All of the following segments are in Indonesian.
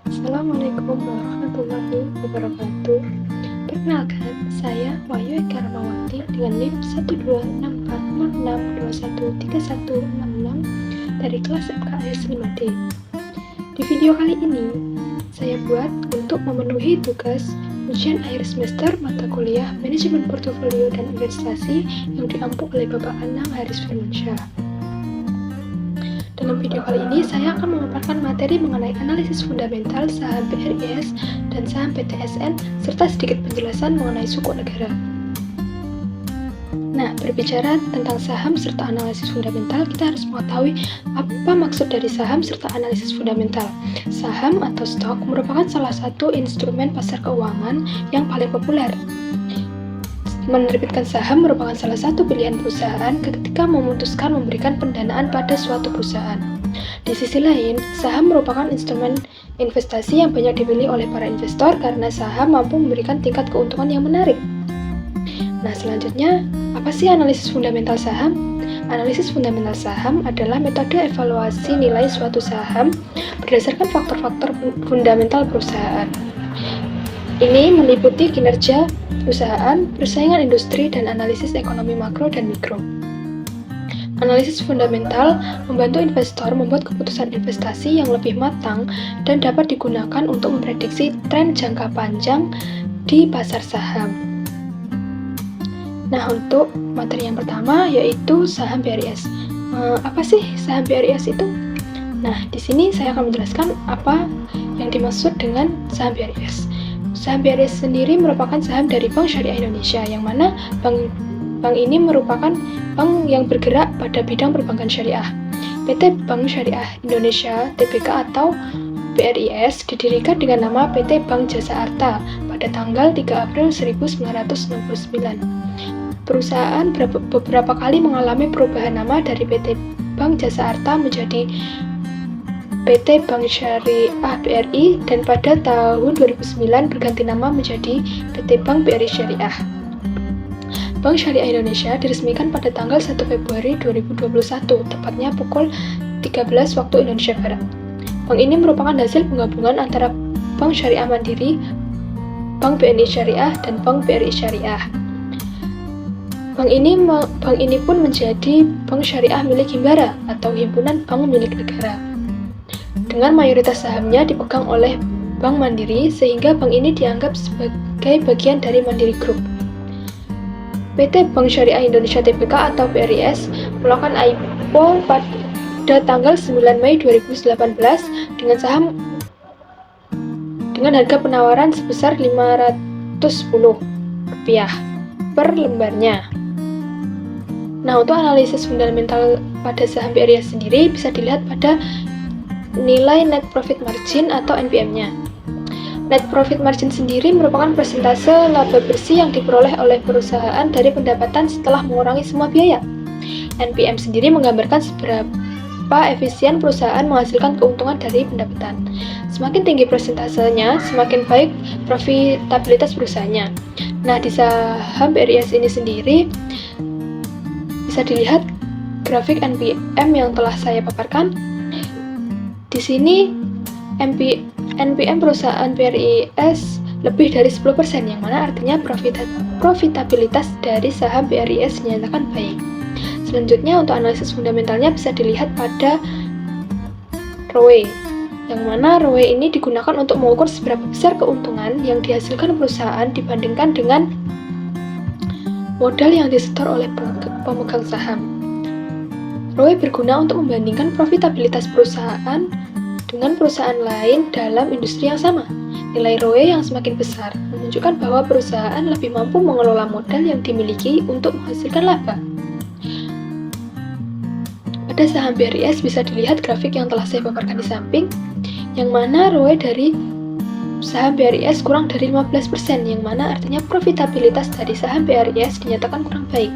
Assalamualaikum warahmatullahi wabarakatuh. Perkenalkan, saya Wahyu Eka Ramawati dengan NIM 12640621316 dari kelas MKS 5D. Di video kali ini, saya buat untuk memenuhi tugas ujian akhir semester mata kuliah Manajemen Portofolio dan Investasi yang diampu oleh Bapak Anang Haris Firmansyah. Dalam video kali ini, saya akan memaparkan materi mengenai analisis fundamental saham BRIS dan saham PTSN, serta sedikit penjelasan mengenai suku negara. Nah, berbicara tentang saham serta analisis fundamental, kita harus mengetahui apa maksud dari saham serta analisis fundamental. Saham atau stok merupakan salah satu instrumen pasar keuangan yang paling populer. Menerbitkan saham merupakan salah satu pilihan perusahaan ketika memutuskan memberikan pendanaan pada suatu perusahaan. Di sisi lain, saham merupakan instrumen investasi yang banyak dipilih oleh para investor karena saham mampu memberikan tingkat keuntungan yang menarik. Nah, selanjutnya, apa sih analisis fundamental saham? Analisis fundamental saham adalah metode evaluasi nilai suatu saham berdasarkan faktor-faktor fundamental perusahaan. Ini meliputi kinerja perusahaan, persaingan industri, dan analisis ekonomi makro dan mikro. Analisis fundamental membantu investor membuat keputusan investasi yang lebih matang dan dapat digunakan untuk memprediksi tren jangka panjang di pasar saham. Nah, untuk materi yang pertama yaitu saham BRIS. Apa sih saham BRIS itu? Nah, di sini saya akan menjelaskan apa yang dimaksud dengan saham BRIS. Saham BRIS sendiri merupakan saham dari Bank Syariah Indonesia, yang mana bank ini merupakan bank yang bergerak pada bidang perbankan syariah. PT Bank Syariah Indonesia Tbk atau BRIS didirikan dengan nama PT Bank Jasa Arta pada tanggal 3 April 1969. Perusahaan beberapa kali mengalami perubahan nama dari PT Bank Jasa Arta menjadi PT Bank Syariah BRI, dan pada tahun 2009 berganti nama menjadi PT Bank BRI Syariah. Bank Syariah Indonesia diresmikan pada tanggal 1 Februari 2021, tepatnya pukul 13 waktu Indonesia Barat. Bank ini merupakan hasil penggabungan antara Bank Syariah Mandiri, Bank BNI Syariah, dan Bank BRI Syariah. Bank ini pun menjadi bank syariah milik Himbara atau himpunan bank milik negara, dengan mayoritas sahamnya dipegang oleh Bank Mandiri, sehingga bank ini dianggap sebagai bagian dari Mandiri Group. PT Bank Syariah Indonesia Tbk atau BRIS melakukan IPO pada tanggal 9 Mei 2018 dengan harga penawaran sebesar Rp510 per lembarnya. Nah, untuk analisis fundamental pada saham BRIS sendiri bisa dilihat pada nilai net profit margin atau NPM-nya. Net profit margin sendiri merupakan persentase laba bersih yang diperoleh oleh perusahaan dari pendapatan setelah mengurangi semua biaya. NPM sendiri menggambarkan seberapa efisien perusahaan menghasilkan keuntungan dari pendapatan. Semakin tinggi persentasenya, semakin baik profitabilitas perusahaannya. Nah, di saham BRIS ini sendiri bisa dilihat grafik NPM yang telah saya paparkan. Di sini NPM perusahaan BRIS lebih dari 10%, yang mana artinya profitabilitas dari saham BRIS dinyatakan baik. Selanjutnya, untuk analisis fundamentalnya bisa dilihat pada ROE, yang mana ROE ini digunakan untuk mengukur seberapa besar keuntungan yang dihasilkan perusahaan dibandingkan dengan modal yang disetor oleh pemegang saham. ROE berguna untuk membandingkan profitabilitas perusahaan dengan perusahaan lain dalam industri yang sama. Nilai ROE yang semakin besar menunjukkan bahwa perusahaan lebih mampu mengelola modal yang dimiliki untuk menghasilkan laba. Pada saham BRIS bisa dilihat grafik yang telah saya paparkan di samping, yang mana ROE dari saham BRIS kurang dari 15%, yang mana artinya profitabilitas dari saham BRIS dinyatakan kurang baik.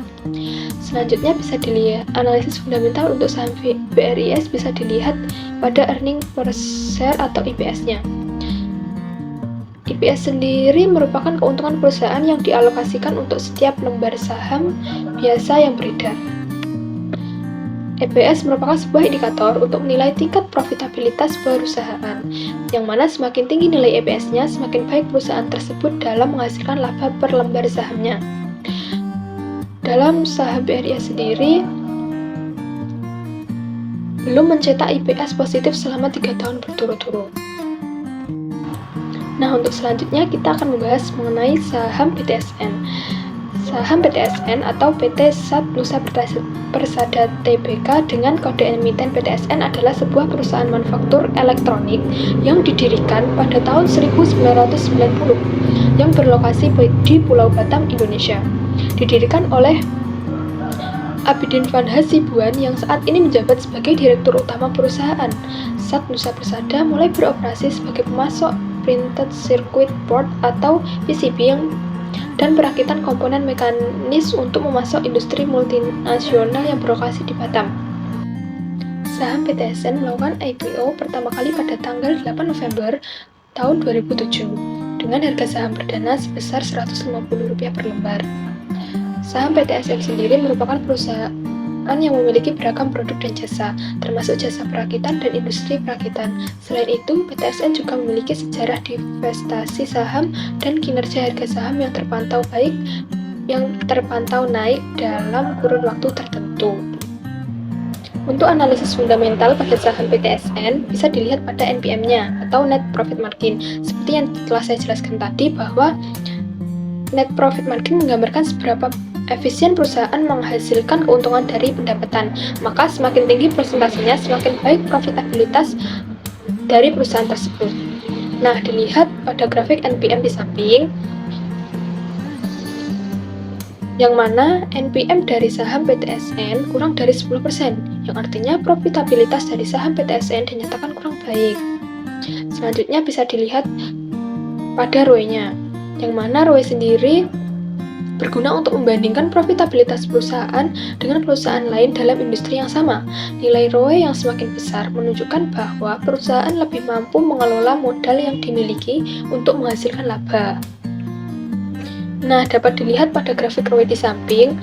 Selanjutnya bisa dilihat analisis fundamental untuk saham BRIS bisa dilihat pada earning per share atau EPS-nya. EPS sendiri merupakan keuntungan perusahaan yang dialokasikan untuk setiap lembar saham biasa yang beredar. EPS merupakan sebuah indikator untuk menilai tingkat profitabilitas perusahaan, yang mana semakin tinggi nilai EPS-nya, semakin baik perusahaan tersebut dalam menghasilkan laba per lembar sahamnya. Dalam saham BRI sendiri, belum mencetak EPS positif selama 3 tahun berturut-turut. Nah, untuk selanjutnya kita akan membahas mengenai saham PTSN. Saham PTSN atau PT Sat Nusa Persada Tbk dengan kode emiten PTSN adalah sebuah perusahaan manufaktur elektronik yang didirikan pada tahun 1990 yang berlokasi di Pulau Batam, Indonesia. Didirikan oleh Abidin Van Hasibuan yang saat ini menjabat sebagai Direktur Utama perusahaan. Sat Nusa Persada mulai beroperasi sebagai pemasok printed circuit board atau PCB dan perakitan komponen mekanis untuk memasok industri multinasional yang berlokasi di Batam. Saham PTSN melakukan IPO pertama kali pada tanggal 8 November tahun 2007 dengan harga saham perdana sebesar Rp150 per lembar. Saham PTSN sendiri merupakan perusahaan yang memiliki beragam produk dan jasa, termasuk jasa perakitan dan industri perakitan. Selain itu, PTSN juga memiliki sejarah divestasi saham dan kinerja harga saham yang terpantau naik dalam kurun waktu tertentu. Untuk analisis fundamental pada saham PTSN bisa dilihat pada NPM-nya atau Net Profit Margin. Seperti yang telah saya jelaskan tadi bahwa Net Profit Margin menggambarkan seberapa efisien perusahaan menghasilkan keuntungan dari pendapatan, maka semakin tinggi persentasenya, semakin baik profitabilitas dari perusahaan tersebut. Nah, dilihat pada grafik NPM di samping, yang mana NPM dari saham PTSN kurang dari 10%, yang artinya profitabilitas dari saham PTSN dinyatakan kurang baik. Selanjutnya bisa dilihat pada ROE-nya, yang mana ROE sendiri berguna untuk membandingkan profitabilitas perusahaan dengan perusahaan lain dalam industri yang sama. Nilai ROE yang semakin besar menunjukkan bahwa perusahaan lebih mampu mengelola modal yang dimiliki untuk menghasilkan laba. Nah, dapat dilihat pada grafik ROE di samping,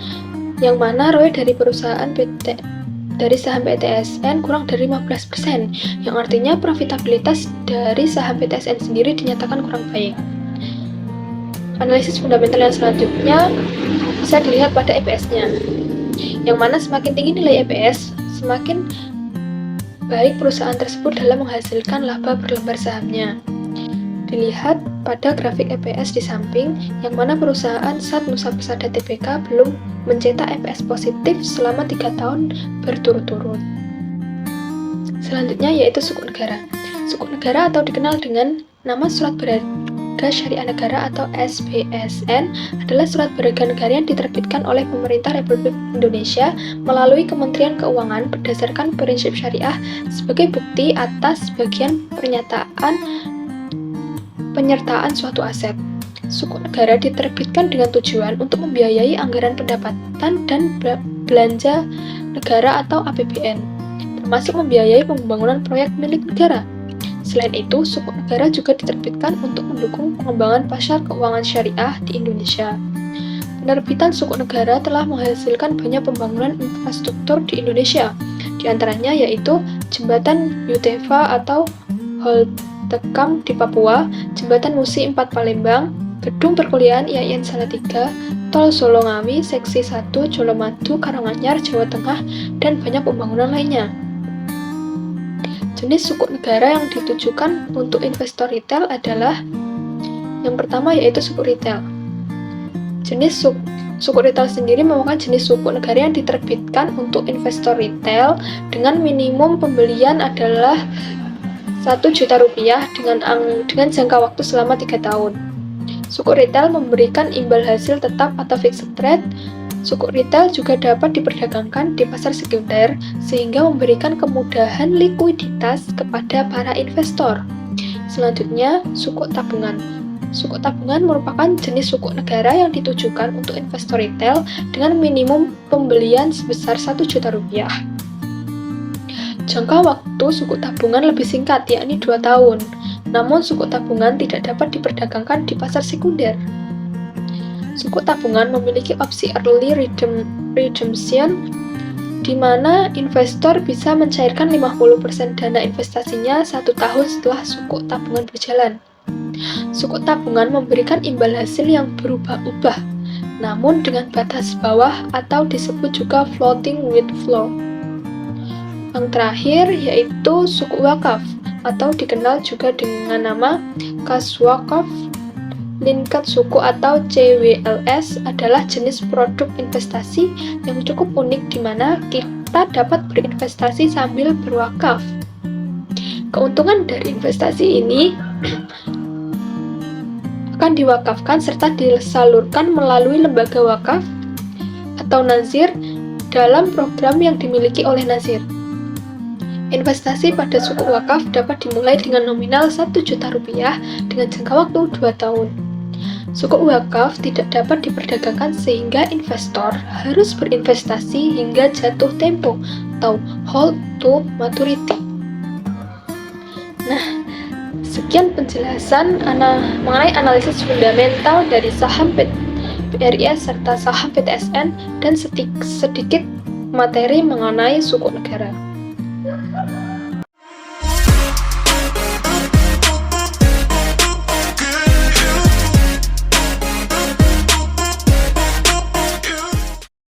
yang mana ROE dari dari saham PTSN kurang dari 15%, yang artinya profitabilitas dari saham PTSN sendiri dinyatakan kurang baik. Analisis fundamental yang selanjutnya bisa dilihat pada EPS-nya, yang mana semakin tinggi nilai EPS, semakin baik perusahaan tersebut dalam menghasilkan laba per lembar sahamnya. Dilihat pada grafik EPS di samping, yang mana perusahaan Sat Nusa Persada Tbk belum mencetak EPS positif selama 3 tahun berturut-turut. Selanjutnya yaitu Sukuk Negara. Sukuk Negara atau dikenal dengan nama Surat Berharga Syariah Negara atau SBSN adalah surat berharga negara yang diterbitkan oleh Pemerintah Republik Indonesia melalui Kementerian Keuangan berdasarkan prinsip syariah sebagai bukti atas bagian penyertaan suatu aset. Sukuk negara diterbitkan dengan tujuan untuk membiayai anggaran pendapatan dan belanja negara atau APBN, termasuk membiayai pembangunan proyek milik negara. Selain itu, sukuk negara juga diterbitkan untuk mendukung pengembangan pasar keuangan syariah di Indonesia. Penerbitan sukuk negara telah menghasilkan banyak pembangunan infrastruktur di Indonesia, di antaranya yaitu Jembatan Yutefa atau Holtecam di Papua, Jembatan Musi 4 Palembang, Gedung Perkuliahan IAIN Salatiga, Tol Solo Ngawi, Seksi 1, Colomadu, Karanganyar, Jawa Tengah, dan banyak pembangunan lainnya. Jenis sukuk negara yang ditujukan untuk investor retail adalah yang pertama yaitu sukuk retail. Jenis sukuk retail sendiri merupakan jenis sukuk negara yang diterbitkan untuk investor retail dengan minimum pembelian adalah Rp1.000.000 dengan jangka waktu selama 3 tahun. Sukuk retail memberikan imbal hasil tetap atau fixed rate. Sukuk retail juga dapat diperdagangkan di pasar sekunder sehingga memberikan kemudahan likuiditas kepada para investor. Selanjutnya, sukuk tabungan. Sukuk tabungan merupakan jenis sukuk negara yang ditujukan untuk investor retail dengan minimum pembelian sebesar Rp1.000.000. Jangka waktu sukuk tabungan lebih singkat, yakni 2 tahun. Namun, sukuk tabungan tidak dapat diperdagangkan di pasar sekunder. Sukuk tabungan memiliki opsi early redemption di mana investor bisa mencairkan 50% dana investasinya 1 tahun setelah sukuk tabungan berjalan. Sukuk tabungan memberikan imbal hasil yang berubah-ubah, namun dengan batas bawah atau disebut juga floating with floor. Yang terakhir yaitu sukuk wakaf atau dikenal juga dengan nama kas wakaf linked suku atau CWLS adalah jenis produk investasi yang cukup unik di mana kita dapat berinvestasi sambil berwakaf. Keuntungan dari investasi ini akan diwakafkan serta disalurkan melalui lembaga wakaf atau nazir dalam program yang dimiliki oleh nazir. Investasi pada sukuk wakaf dapat dimulai dengan nominal Rp1 juta dengan jangka waktu 2 tahun. Sukuk wakaf tidak dapat diperdagangkan sehingga investor harus berinvestasi hingga jatuh tempo atau hold to maturity. Nah, sekian penjelasan mengenai analisis fundamental dari saham BRIS serta saham PTSN dan sedikit materi mengenai sukuk negara.